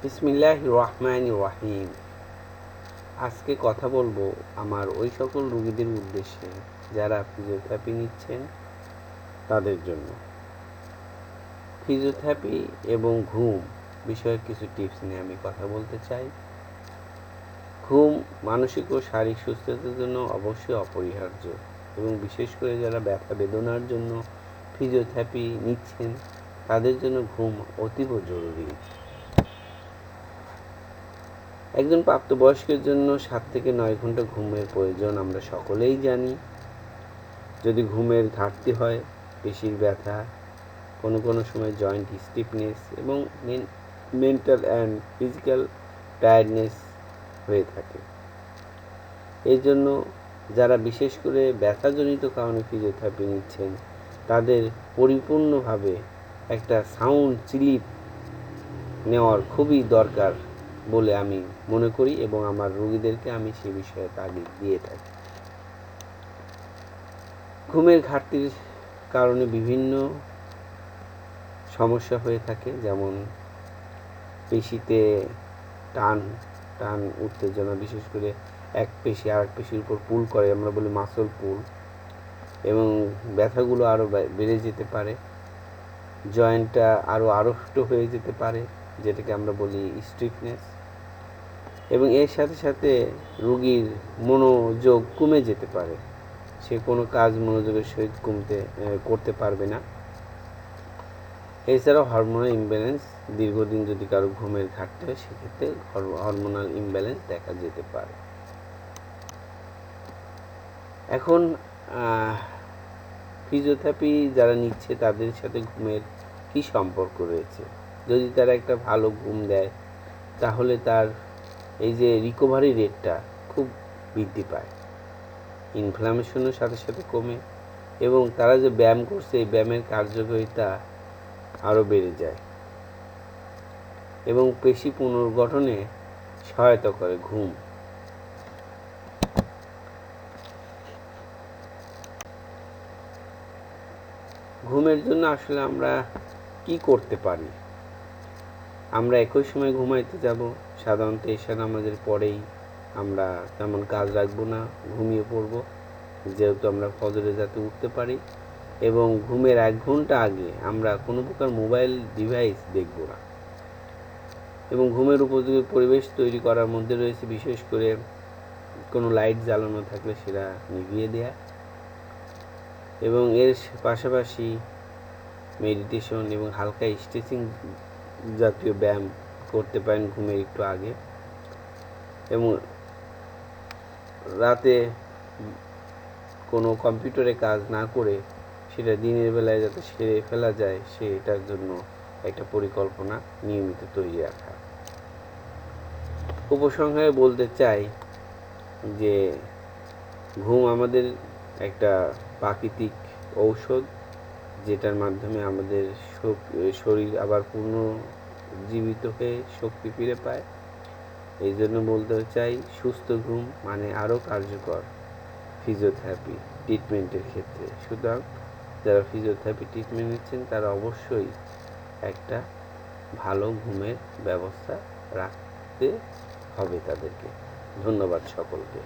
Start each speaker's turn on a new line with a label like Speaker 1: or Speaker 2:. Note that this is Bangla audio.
Speaker 1: বিসমিল্লাহির রহমানির রহিম। আজকে কথা বলবো আমার ওই সকল রোগীদের উদ্দেশ্যে যারা ফিজিওথেরাপি নিচ্ছেন তাদের জন্য। ফিজিওথেরাপি এবং ঘুম বিষয়ে কিছু টিপস নিয়ে আমি কথা বলতে চাই। ঘুম মানসিক ও শারীরিক সুস্থতার জন্য অবশ্যই অপরিহার্য এবং বিশেষ করে যারা ব্যথা বেদনার জন্য ফিজিওথেরাপি নিচ্ছেন তাদের জন্য ঘুম অতীব জরুরি। একজন প্রাপ্তবয়স্কের জন্য 7 থেকে 9 ঘন্টা ঘুমের প্রয়োজন আমরা সকলেই জানি। যদি ঘুমের ঘাটতি হয় পেশির ব্যথা, কোনো সময় জয়েন্ট স্টিফনেস এবং মেন্টাল অ্যান্ড ফিজিক্যাল টায়ার্ডনেস হয়ে থাকে। এই জন্য যারা বিশেষ করে ব্যথাজনিত কারণে ফিজিওথেরাপি নিচ্ছেন তাদের পরিপূর্ণভাবে একটা সাউন্ড স্লিপ নেওয়ার খুবই দরকার বলে আমি মনে করি এবং আমার রোগীদেরকে আমি সে বিষয়ে তাগিদ দিয়ে থাকি। ঘুমের ঘাটতির কারণে বিভিন্ন সমস্যা হয়ে থাকে, যেমন পেশিতে টান উত্তেজনা, বিশেষ করে এক পেশি আর এক পেশির উপর পুল করে, আমরা বলি মাসল পুল, এবং ব্যথাগুলো আরও বেড়ে যেতে পারে। জয়েন্টটা আরও আড়ষ্ট হয়ে যেতে পারে, যেটাকে আমরা বলি স্টিফনেস, এবং এর সাথে সাথে রোগীর মনোযোগ কমে যেতে পারে, সে কোনো কাজ মনোযোগের সহিত করতে পারবে না। এছাড়াও হরমোনাল ইমব্যালেন্স, দীর্ঘদিন যদি কারো ঘুমের ঘাটতি হয় সেক্ষেত্রে হরমোনাল ইমব্যালেন্স দেখা যেতে পারে। এখন ফিজিওথেরাপি যারা নিচ্ছে তাদের সাথে ঘুমের কী সম্পর্ক রয়েছে? যদি তারা একটা ভালো ঘুম দেয় তাহলে তার এই যে রিকভারি রেটটা খুব বৃদ্ধি পায়, ইনফ্লামেশনের সাথে সাথে কমে, এবং তারা যে ব্যায়াম করছে এই ব্যায়ামের কার্যকারিতা আরও বেড়ে যায় এবং পেশি পুনর্গঠনে সহায়তা করে ঘুম। ঘুমের জন্য আসলে আমরা কি করতে পারি? আমরা একই সময় ঘুমাইতে যাব, সাধারণত এশা নামাজের পরেই আমরা তেমন কাজ রাখবো না, ঘুমিয়ে পড়ব, যেহেতু আমরা ফজরে যাতে উঠতে পারি, এবং ঘুমের 1 ঘন্টা আগে আমরা কোনো প্রকার মোবাইল ডিভাইস দেখব না, এবং ঘুমের উপযোগী পরিবেশ তৈরি করার মধ্যে রয়েছে বিশেষ করে কোনো লাইট জ্বালানো থাকলে সেটা নিভিয়ে দেয়া, এবং এর পাশাপাশি মেডিটেশন এবং হালকা স্ট্রেচিং জাতীয় ব্যায়াম করতে পারেন ঘুমের একটু আগে, এবং রাতে কোনো কম্পিউটারে কাজ না করে সেটা দিনের বেলায় যাতে সেরে ফেলা যায় সেটার জন্য একটা পরিকল্পনা নিয়মিত তৈরি রাখা। উপসংহারে বলতে চাই যে ঘুম আমাদের একটা প্রাকৃতিক ঔষধ, যেটার মাধ্যমে আমাদের শরীর আবার পুনর্জীবিত হয়ে শক্তি ফিরে পায়। এই জন্য বলতে চাই সুস্থ ঘুম মানে আরও কার্যকর ফিজিওথেরাপি ট্রিটমেন্টের ক্ষেত্রে। সুতরাং যারা ফিজিওথেরাপি ট্রিটমেন্ট নিচ্ছেন তারা অবশ্যই একটা ভালো ঘুমের ব্যবস্থা রাখতে হবে তাদেরকে। ধন্যবাদ সকলকে।